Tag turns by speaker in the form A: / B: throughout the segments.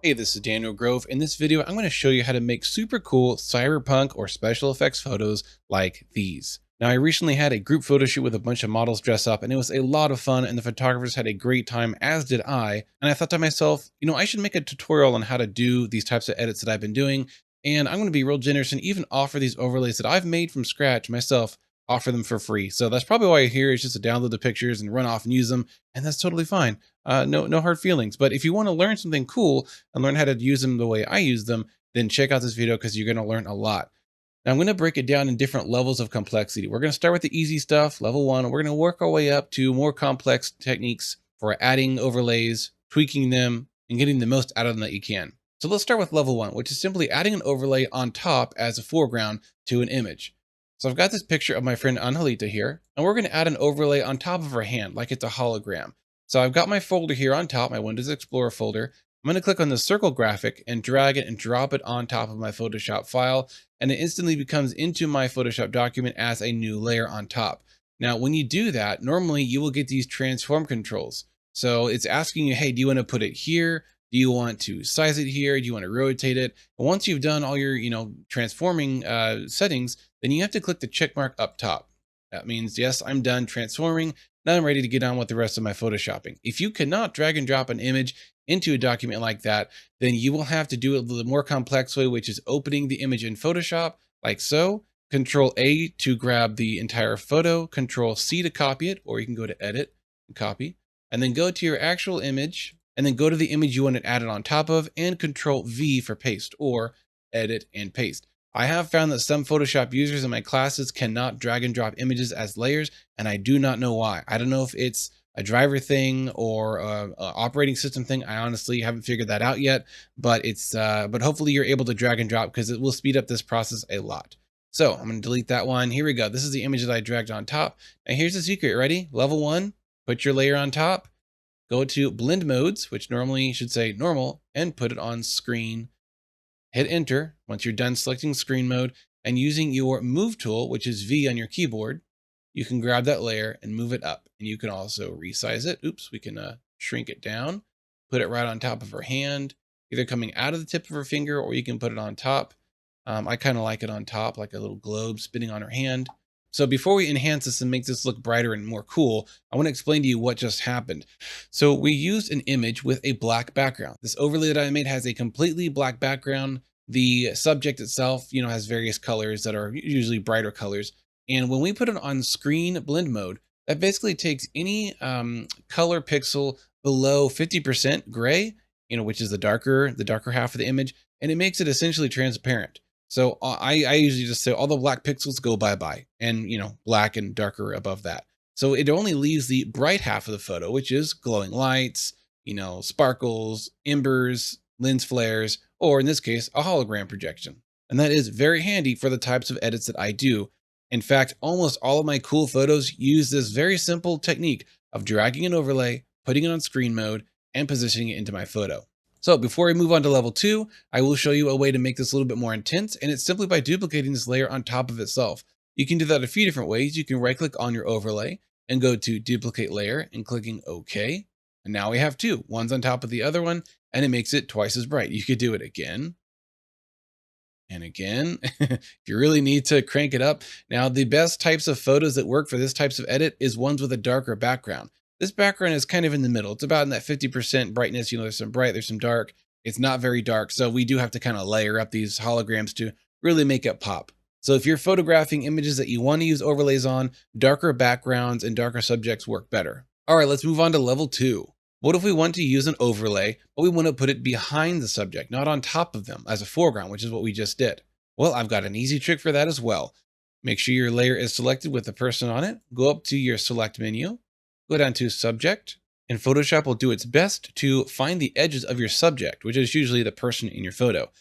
A: Hey, this is Daniel Grove. In this video, I'm going to show you how to make super cool cyberpunk or special effects photos like these. Now, I recently had a group photo shoot with a bunch of models dress up, and it was a lot of fun, and the photographers had a great time, as did I. And I thought to myself, I should make a tutorial on how to do these types of edits that I've been doing. And I'm going to be real generous and even offer these overlays that I've made from scratch myself, offer them for free. So that's probably why you're here, is just to download the pictures and run off and use them. And that's totally fine. No hard feelings. But if you want to learn something cool, and learn how to use them the way I use them, then check out this video because you're going to learn a lot. Now I'm going to break it down in different levels of complexity. We're going to start with the easy stuff, level one, and we're going to work our way up to more complex techniques for adding overlays, tweaking them, and getting the most out of them that you can. So let's start with level one, which is simply adding an overlay on top as a foreground to an image. So I've got this picture of my friend Angelita here, and we're going to add an overlay on top of her hand like it's a hologram. So I've got my folder here on top, my Windows Explorer folder. I'm going to click on the circle graphic and drag it and drop it on top of my Photoshop file, and it instantly becomes into my Photoshop document as a new layer on top. Now, when you do that, normally you will get these transform controls. So it's asking you, hey, do you want to put it here? Do you want to size it here? Do you want to rotate it? And once you've done all your, transforming settings, then you have to click the check mark up top. That means, yes, I'm done transforming. Now I'm ready to get on with the rest of my photoshopping. If you cannot drag and drop an image into a document like that, then you will have to do it the more complex way, which is opening the image in Photoshop like so. Control A to grab the entire photo, Control C to copy it, or you can go to edit and copy, and then go to your actual image, and then go to the image you want it added on top of, and Control V for paste, or edit and paste. I have found that some Photoshop users in my classes cannot drag and drop images as layers, and I do not know why. I don't know if it's a driver thing or a operating system thing. I honestly haven't figured that out yet, but but hopefully you're able to drag and drop because it will speed up this process a lot. So I'm going to delete that one. Here we go. This is the image that I dragged on top. Now here's the secret. Ready? Level one, put your layer on top, go to blend modes, which normally should say normal, and put it on screen. Hit enter once you're done selecting screen mode, and using your move tool, which is V on your keyboard, you can grab that layer and move it up. And you can also resize it. Oops, we can shrink it down, put it right on top of her hand, either coming out of the tip of her finger, or you can put it on top. I kind of like it on top, like a little globe spinning on her hand. So before we enhance this and make this look brighter and more cool, I want to explain to you what just happened. So we used an image with a black background. This overlay that I made has a completely black background. The subject itself, has various colors that are usually brighter colors. And when we put it on screen blend mode, that basically takes any color pixel below 50% gray, which is the darker half of the image, and it makes it essentially transparent. So I usually just say all the black pixels go bye-bye, and black and darker above that. So it only leaves the bright half of the photo, which is glowing lights, sparkles, embers, lens flares, or in this case, a hologram projection. And that is very handy for the types of edits that I do. In fact, almost all of my cool photos use this very simple technique of dragging an overlay, putting it on screen mode, and positioning it into my photo. So before we move on to level two, I will show you a way to make this a little bit more intense, and it's simply by duplicating this layer on top of itself. You can do that a few different ways. You can right click on your overlay and go to duplicate layer and clicking OK. And now we have two, one's on top of the other one, and it makes it twice as bright. You could do it again and again, if you really need to crank it up. Now, the best types of photos that work for this types of edit is ones with a darker background. This background is kind of in the middle. It's about in that 50% brightness. There's some bright, there's some dark. It's not very dark. So we do have to kind of layer up these holograms to really make it pop. So if you're photographing images that you want to use overlays on, darker backgrounds and darker subjects work better. All right, let's move on to level two. What if we want to use an overlay, but we want to put it behind the subject, not on top of them as a foreground, which is what we just did? Well, I've got an easy trick for that as well. Make sure your layer is selected with the person on it. Go up to your select menu, go down to subject, and Photoshop will do its best to find the edges of your subject, which is usually the person in your photo.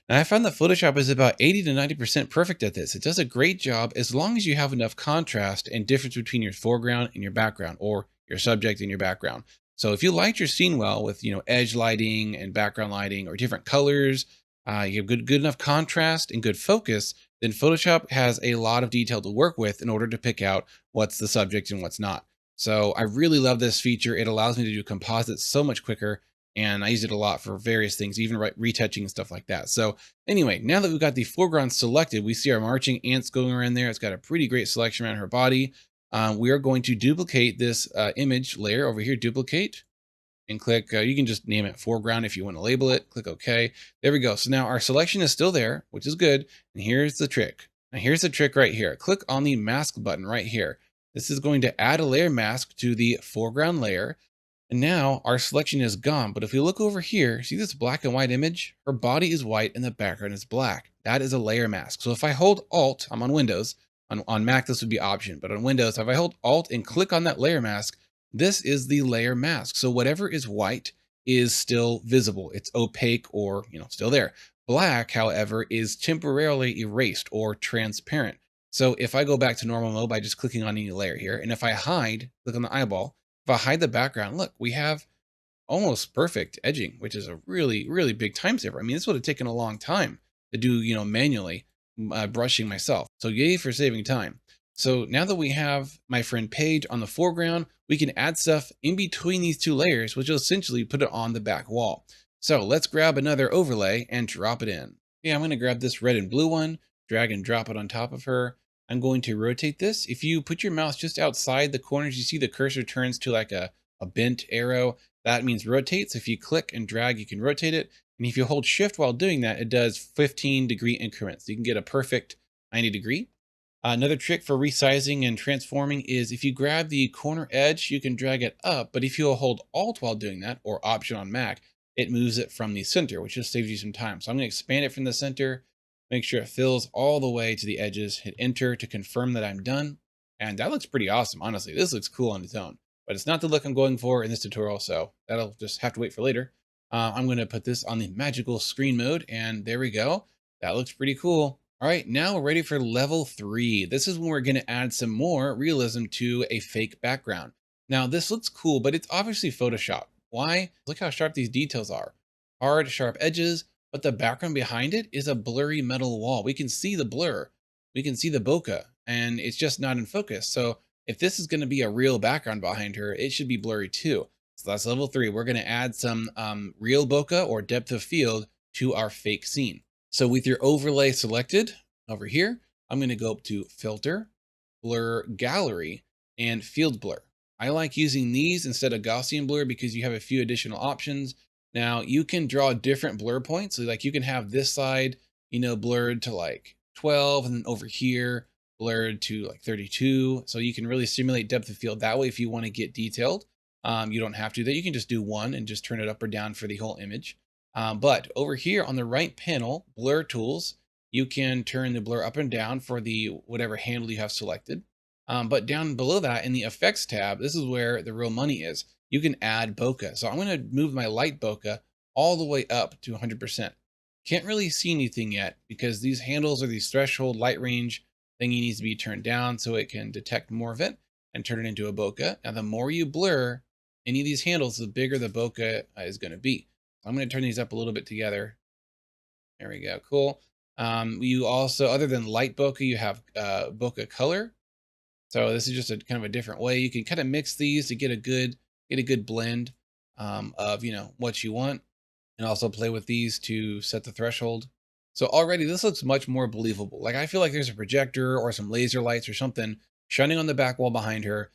A: Now, I found that Photoshop is about 80 to 90% perfect at this. It does a great job as long as you have enough contrast and difference between your foreground and your background, or your subject and your background. So if you light your scene well with, edge lighting and background lighting or different colors, you have good enough contrast and good focus, then Photoshop has a lot of detail to work with in order to pick out what's the subject and what's not. So I really love this feature. It allows me to do composites so much quicker. And I use it a lot for various things, even retouching and stuff like that. So anyway, now that we've got the foreground selected, we see our marching ants going around there. It's got a pretty great selection around her body. We are going to duplicate this image layer over here, duplicate, and click, you can just name it foreground if you want to label it. Click OK. There we go. So now our selection is still there, which is good. And here's the trick. Now here's the trick right here. Click on the mask button right here. This is going to add a layer mask to the foreground layer. And now our selection is gone. But if we look over here, see this black and white image? Her body is white and the background is black. That is a layer mask. So if I hold Alt, I'm on Windows. On Mac, this would be Option. But on Windows, if I hold Alt and click on that layer mask, this is the layer mask. So whatever is white is still visible. It's opaque or, still there. Black, however, is temporarily erased or transparent. So if I go back to normal mode by just clicking on any layer here, and if I hide, click on the eyeball, if I hide the background, look, we have almost perfect edging, which is a really, really big time saver. I mean, this would have taken a long time to do, manually brushing myself. So yay for saving time. So now that we have my friend Paige on the foreground, we can add stuff in between these two layers, which will essentially put it on the back wall. So let's grab another overlay and drop it in. Yeah, I'm going to grab this red and blue one, drag and drop it on top of her. I'm going to rotate this. If you put your mouse just outside the corners, you see the cursor turns to like a bent arrow. That means rotate. So if you click and drag, you can rotate it. And if you hold shift while doing that, it does 15-degree increments. So you can get a perfect 90-degree. Another trick for resizing and transforming is if you grab the corner edge, you can drag it up. But if you hold Alt while doing that, or Option on Mac, it moves it from the center, which just saves you some time. So I'm going to expand it from the center, make sure it fills all the way to the edges, hit Enter to confirm that I'm done. And that looks pretty awesome, honestly. This looks cool on its own, but it's not the look I'm going for in this tutorial, so that'll just have to wait for later. I'm going to put this on the magical screen mode, and there we go. That looks pretty cool. All right, now we're ready for level 3. This is when we're going to add some more realism to a fake background. Now, this looks cool, but it's obviously Photoshop. Why? Look how sharp these details are. Hard, sharp edges, but the background behind it is a blurry metal wall. We can see the blur. We can see the bokeh, and it's just not in focus. So if this is going to be a real background behind her, it should be blurry too. So that's level 3. We're going to add some real bokeh or depth of field to our fake scene. So with your overlay selected over here, I'm going to go up to Filter, Blur Gallery, and Field Blur. I like using these instead of Gaussian blur because you have a few additional options. Now you can draw different blur points. So like you can have this side, blurred to like 12, and then over here blurred to like 32. So you can really simulate depth of field that way if you want to get detailed. You don't have to do that. You can just do one and just turn it up or down for the whole image. But over here on the right panel, blur tools, you can turn the blur up and down for the whatever handle you have selected. But down below that in the effects tab, this is where the real money is. You can add bokeh. So I'm going to move my light bokeh all the way up to 100%. Can't really see anything yet because these handles are these threshold light range thingy needs to be turned down so it can detect more of it and turn it into a bokeh. Now, the more you blur any of these handles, the bigger the bokeh is going to be. I'm going to turn these up a little bit together. There we go. Cool. You also, other than light bokeh, you have bokeh color. So this is just a kind of a different way. You can kind of mix these to get a good blend of what you want, and also play with these to set the threshold. So already this looks much more believable. Like I feel like there's a projector or some laser lights or something shining on the back wall behind her,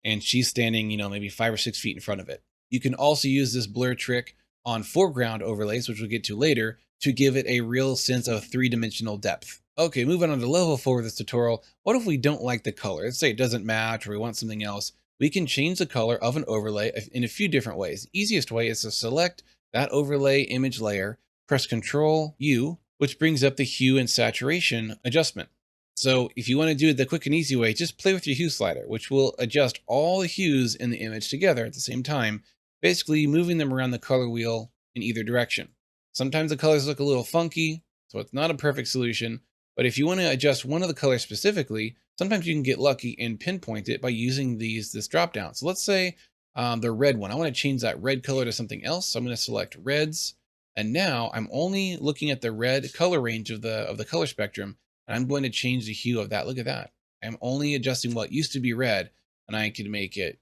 A: and she's standing, maybe 5 or 6 feet in front of it. You can also use this blur trick on foreground overlays, which we'll get to later, to give it a real sense of 3-dimensional depth. Okay, moving on to level 4 of this tutorial. What if we don't like the color? Let's say it doesn't match or we want something else. We can change the color of an overlay in a few different ways. The easiest way is to select that overlay image layer, press Ctrl U, which brings up the hue and saturation adjustment. So if you want to do it the quick and easy way, just play with your hue slider, which will adjust all the hues in the image together at the same time, basically moving them around the color wheel in either direction. Sometimes the colors look a little funky, so it's not a perfect solution. But if you want to adjust one of the colors specifically, sometimes you can get lucky and pinpoint it by using this drop down. So let's say the red one. I want to change that red color to something else. So I'm going to select reds. And now I'm only looking at the red color range of the color spectrum. And I'm going to change the hue of that. Look at that. I'm only adjusting what used to be red, and I can make it,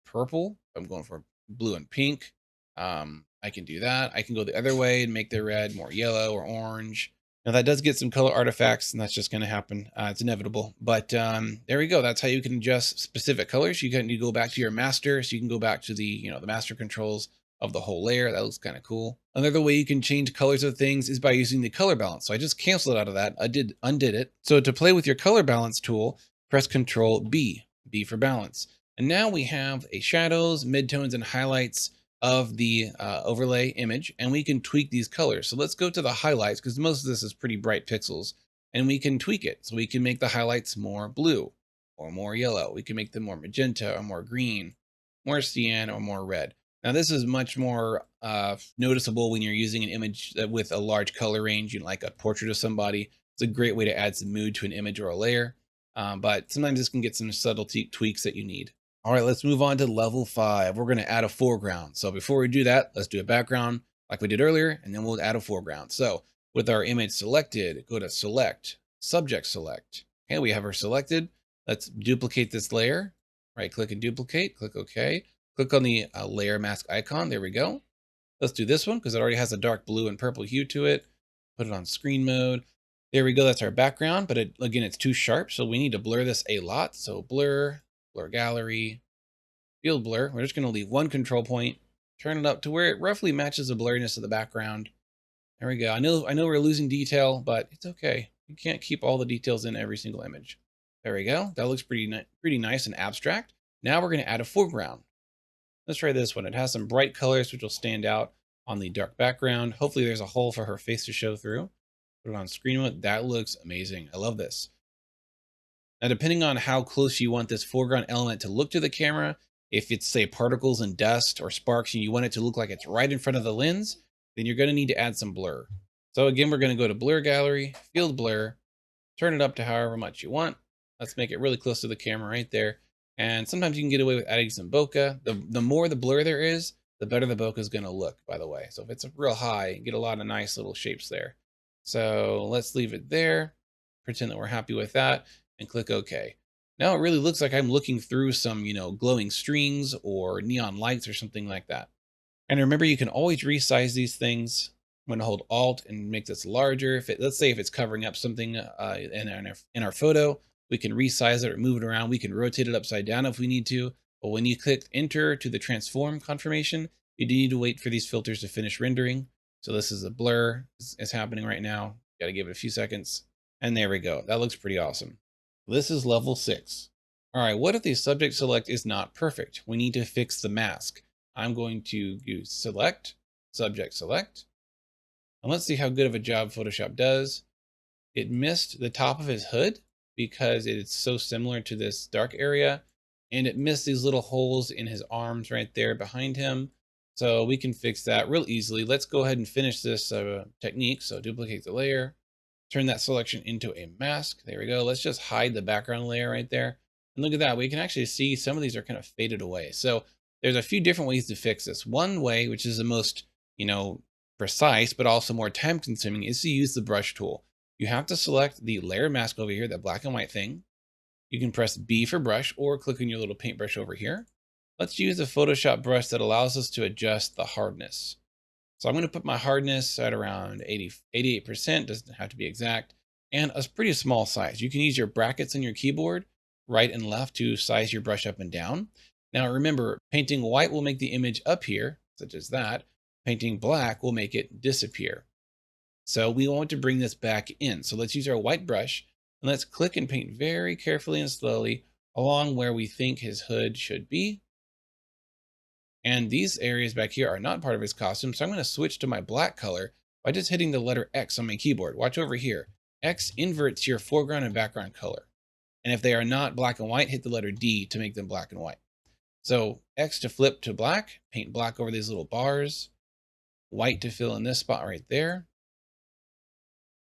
A: purple. I'm going for blue and pink. I can do that. I can go the other way and make the red more yellow or orange. Now that does get some color artifacts, and that's just going to happen. It's inevitable. But there we go. That's how you can adjust specific colors. You go back to your master, so you can go back to the master controls of the whole layer. That looks kind of cool. Another way you can change colors of things is by using the color balance. So I just canceled out of that. I undid it. So to play with your color balance tool, press Control B, B for balance. And now we have a shadows, midtones, and highlights of the overlay image, and we can tweak these colors. So let's go to the highlights, because most of this is pretty bright pixels, and we can tweak it. So we can make the highlights more blue or more yellow. We can make them more magenta or more green, more cyan or more red. Now this is much more noticeable when you're using an image with a large color range, like a portrait of somebody. It's a great way to add some mood to an image or a layer, but sometimes this can get some subtlety tweaks that you need. All right, let's move on to level 5. We're going to add a foreground. So before we do that, let's do a background like we did earlier, and then we'll add a foreground. So with our image selected, go to Select, Subject Select. Okay, we have her selected. Let's duplicate this layer. Right click and duplicate, click OK. Click on the layer mask icon. There we go. Let's do this one because it already has a dark blue and purple hue to it. Put it on screen mode. There we go. That's our background, but again, it's too sharp. So we need to blur this a lot. So blur gallery, field blur. We're just going to leave one control point, turn it up to where it roughly matches the blurriness of the background. There we go. I know we're losing detail, but it's okay. You can't keep all the details in every single image. There we go. That looks pretty nice and abstract. Now we're going to add a foreground. Let's try this one. It has some bright colors, which will stand out on the dark background. Hopefully there's a hole for her face to show through. Put it on screen mode. That looks amazing. I love this. Now, depending on how close you want this foreground element to look to the camera, if it's say particles and dust or sparks and you want it to look like it's right in front of the lens, then you're going to need to add some blur. So again, we're going to go to blur gallery, field blur, turn it up to however much you want. Let's make it really close to the camera right there. And sometimes you can get away with adding some bokeh. The more the blur there is, the better the bokeh is going to look, by the way. So if it's real high, you get a lot of nice little shapes there. So let's leave it there. Pretend that we're happy with that and click OK. Now it really looks like I'm looking through some, glowing strings or neon lights or something like that. And remember, you can always resize these things. I'm going to hold Alt and make this larger. Let's say if it's covering up something in our photo, we can resize it or move it around. We can rotate it upside down if we need to. But when you click Enter to the transform confirmation, you do need to wait for these filters to finish rendering. So this is a blur. It's happening right now. Got to give it a few seconds. And there we go. That looks pretty awesome. This is level 6. All right, what if the subject select is not perfect? We need to fix the mask. I'm going to use Select, Subject Select. And let's see how good of a job Photoshop does. It missed the top of his hood because it's so similar to this dark area. And it missed these little holes in his arms right there behind him. So we can fix that real easily. Let's go ahead and finish this technique. So duplicate the layer. Turn that selection into a mask. There we go. Let's just hide the background layer right there. And look at that. We can actually see some of these are kind of faded away. So there's a few different ways to fix this. One way, which is the most, precise, but also more time consuming, is to use the brush tool. You have to select the layer mask over here, that black and white thing. You can press B for brush or click on your little paintbrush over here. Let's use the Photoshop brush that allows us to adjust the hardness. So I'm going to put my hardness at around 88%, doesn't have to be exact, and a pretty small size. You can use your brackets on your keyboard, right and left, to size your brush up and down. Now remember, painting white will make the image appear, such as that. Painting black will make it disappear. So we want to bring this back in. So let's use our white brush and let's click and paint very carefully and slowly along where we think his hood should be. And these areas back here are not part of his costume. So I'm going to switch to my black color by just hitting the letter X on my keyboard. Watch over here. X inverts your foreground and background color. And if they are not black and white, hit the letter D to make them black and white. So X to flip to black, paint black over these little bars, white to fill in this spot right there.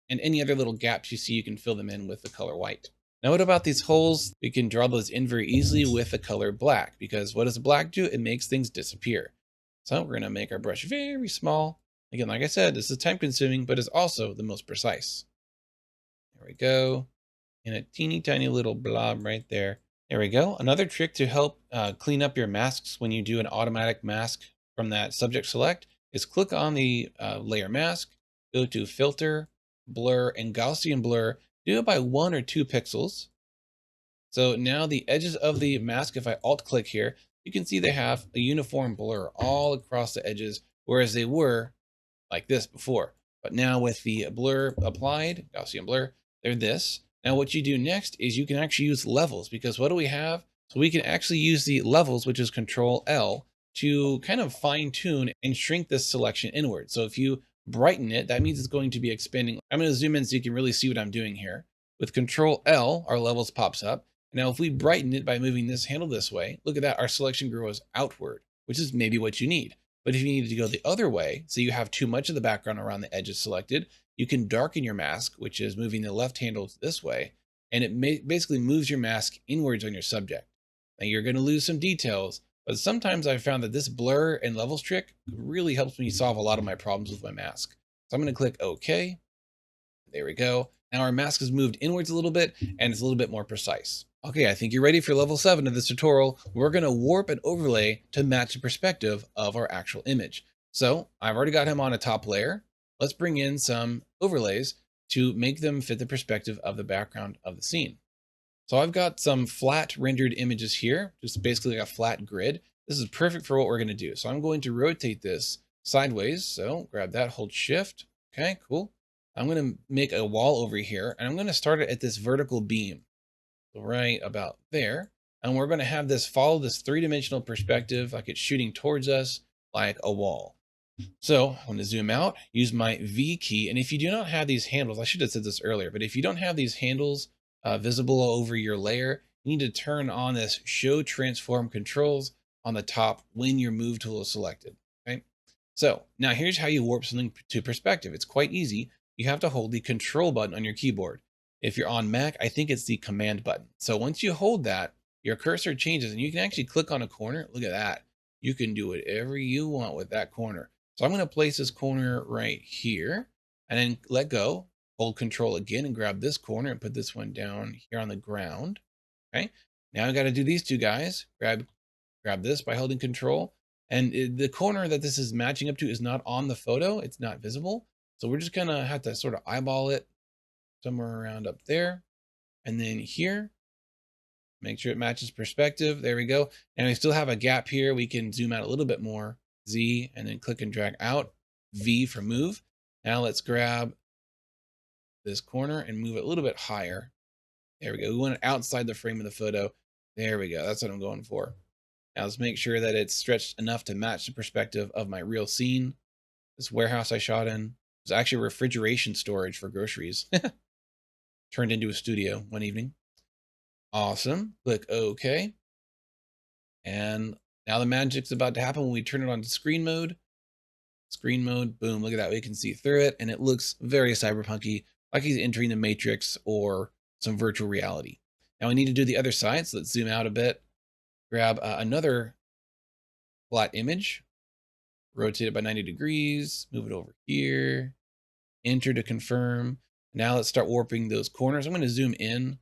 A: And any other little gaps you see, you can fill them in with the color white. Now, what about these holes? We can draw those in very easily with the color black, because what does black do? It makes things disappear. So we're going to make our brush very small. Again, like I said, this is time consuming, but is also the most precise. There we go. And a teeny tiny little blob right there. There we go. Another trick to help clean up your masks when you do an automatic mask from that subject select is click on the layer mask, go to filter, blur, and Gaussian blur. Do it by 1 or 2 pixels. So now the edges of the mask, if I alt click here, you can see they have a uniform blur all across the edges, whereas they were like this before. But now with the blur applied, Gaussian blur, they're this. Now what you do next is you can actually use levels, because what do we have? So we can actually use the levels, which is Control L, to kind of fine tune and shrink this selection inward. So if you brighten it, that means it's going to be expanding. I'm going to zoom in so you can really see what I'm doing here. With Control L, our levels pops up. Now, if we brighten it by moving this handle this way, look at that, our selection grows outward, which is maybe what you need. But if you need to go the other way, so you have too much of the background around the edges selected, you can darken your mask, which is moving the left handle this way, and it basically moves your mask inwards on your subject. Now you're going to lose some details, but sometimes I've found that this blur and levels trick really helps me solve a lot of my problems with my mask. So I'm going to click OK. There we go. Now our mask is moved inwards a little bit, and it's a little bit more precise. Okay, I think you're ready for level 7 of this tutorial. We're going to warp and overlay to match the perspective of our actual image. So I've already got him on a top layer. Let's bring in some overlays to make them fit the perspective of the background of the scene. So I've got some flat rendered images here, just basically like a flat grid. This is perfect for what we're going to do. So I'm going to rotate this sideways. So grab that, hold shift. Okay, cool. I'm going to make a wall over here, and I'm going to start it at this vertical beam. So right about there. And we're going to have this follow this 3-dimensional perspective, like it's shooting towards us like a wall. So I'm going to zoom out, use my V key. And if you do not have these handles, I should have said this earlier, but if you don't have these handles visible over your layer, you need to turn on this show transform controls on the top when your move tool is selected. Okay. So now here's how you warp something to perspective. It's quite easy. You have to hold the control button on your keyboard. If you're on Mac, I think it's the command button. So once you hold that, your cursor changes and you can actually click on a corner. Look at that. You can do whatever you want with that corner. So I'm going to place this corner right here and then let go, hold control again and grab this corner and put this one down here on the ground. Okay. Now I got to do these two guys. Grab this by holding control. And the corner that this is matching up to is not on the photo. It's not visible. So we're just going to have to sort of eyeball it somewhere around up there. And then here, make sure it matches perspective. There we go. And we still have a gap here. We can zoom out a little bit more. Z and then click and drag out. V for move. Now let's grab this corner and move it a little bit higher. There we go. We want it outside the frame of the photo. There we go. That's what I'm going for. Now let's make sure that it's stretched enough to match the perspective of my real scene. This warehouse I shot in was actually refrigeration storage for groceries. Turned into a studio one evening. Awesome. Click OK. And now the magic's about to happen when we turn it on to screen mode. Screen mode, boom, look at that. We can see through it and it looks very cyberpunky, like he's entering the Matrix or some virtual reality. Now we need to do the other side, so let's zoom out a bit. Grab another flat image, rotate it by 90 degrees, move it over here, enter to confirm. Now let's start warping those corners. I'm going to zoom in,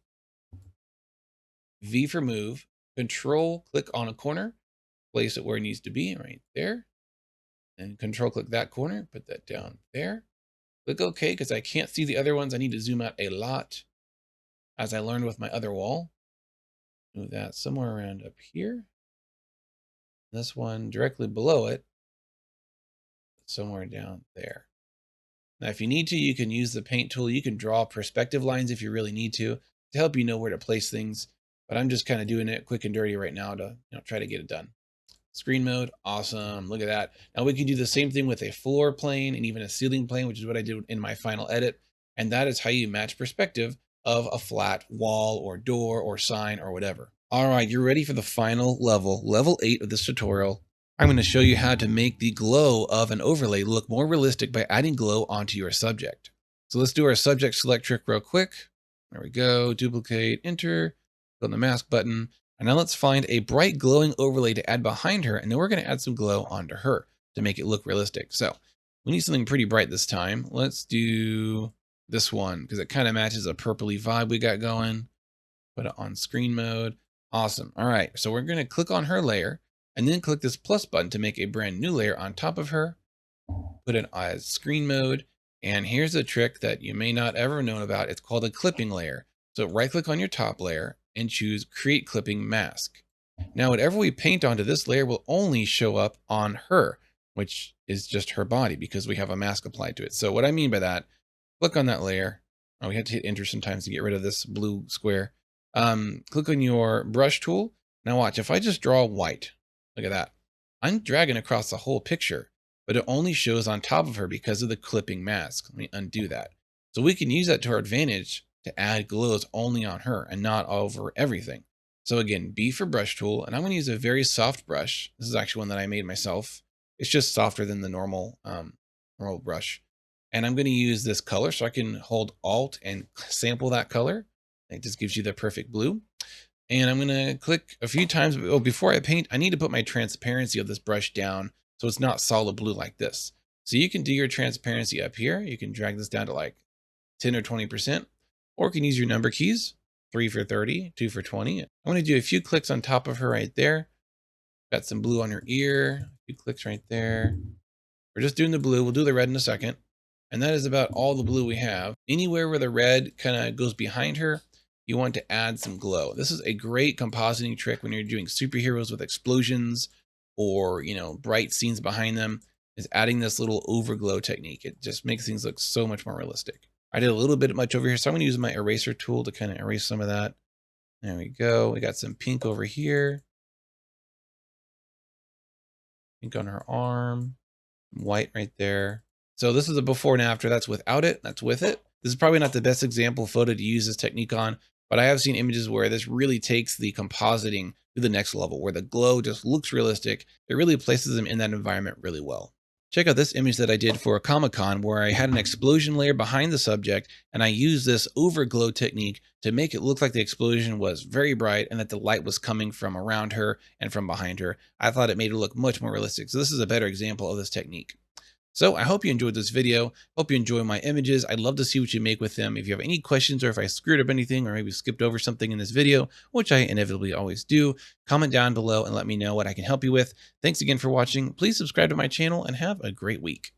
A: V for move, control click on a corner, place it where it needs to be, right there. And control click that corner, put that down there. Click OK, because I can't see the other ones. I need to zoom out a lot, as I learned with my other wall. Move that somewhere around up here. This one directly below it, somewhere down there. Now, if you need to, you can use the paint tool. You can draw perspective lines if you really need to help you know where to place things. But I'm just kind of doing it quick and dirty right now to try to get it done. Screen mode, awesome. Look at that. Now we can do the same thing with a floor plane and even a ceiling plane, which is what I did in my final edit. And that is how you match perspective of a flat wall or door or sign or whatever. All right, you're ready for the final level, level 8 of this tutorial. I'm going to show you how to make the glow of an overlay look more realistic by adding glow onto your subject. So let's do our subject select trick real quick. There we go, duplicate, enter, click on the mask button. And now let's find a bright glowing overlay to add behind her. And then we're going to add some glow onto her to make it look realistic. So we need something pretty bright this time. Let's do this one because it kind of matches a purpley vibe we got going. Put it on screen mode. Awesome. All right. So we're going to click on her layer. and then click this plus button to make a brand new layer on top of her, put it as screen mode. And here's a trick that you may not ever known about. It's called a clipping layer. So right click on your top layer and choose create clipping mask. Now, whatever we paint onto this layer will only show up on her, which is just her body because we have a mask applied to it. So what I mean by that, click on that layer. Oh, we have to hit enter sometimes to get rid of this blue square. Click on your brush tool. Now watch, if I just draw white, look at that. I'm dragging across the whole picture, but it only shows on top of her because of the clipping mask. Let me undo that. So we can use that to our advantage to add glows only on her and not over everything. So again, B for brush tool, and I'm going to use a very soft brush. This is actually one that I made myself. It's just softer than the normal brush. And I'm going to use this color, so I can hold Alt and sample that color. It just gives you the perfect blue. And I'm going to click a few times. Oh, before I paint, I need to put my transparency of this brush down so it's not solid blue like this. So you can do your transparency up here. You can drag this down to like 10 or 20%, or you can use your number keys, 3 for 30, 2 for 20. I'm going to do a few clicks on top of her right there. Got some blue on her ear, a few clicks right there. We're just doing the blue. We'll do the red in a second. And that is about all the blue we have. Anywhere where the red kind of goes behind her, you want to add some glow. This is a great compositing trick when you're doing superheroes with explosions or, you know, bright scenes behind them, is adding this little overglow technique. It just makes things look so much more realistic. I did a little bit much over here, so I'm going to use my eraser tool to kind of erase some of that. There we go. We got some pink over here. Pink on her arm. White right there. So this is a before and after. That's without it. That's with it. This is probably not the best example photo to use this technique on, but I have seen images where this really takes the compositing to the next level, where the glow just looks realistic. It really places them in that environment really well. Check out this image that I did for a Comic-Con where I had an explosion layer behind the subject, and I used this overglow technique to make it look like the explosion was very bright and that the light was coming from around her and from behind her. I thought it made it look much more realistic. So this is a better example of this technique. So I hope you enjoyed this video. Hope you enjoy my images. I'd love to see what you make with them. If you have any questions or if I screwed up anything or maybe skipped over something in this video, which I inevitably always do, comment down below and let me know what I can help you with. Thanks again for watching. Please subscribe to my channel and have a great week.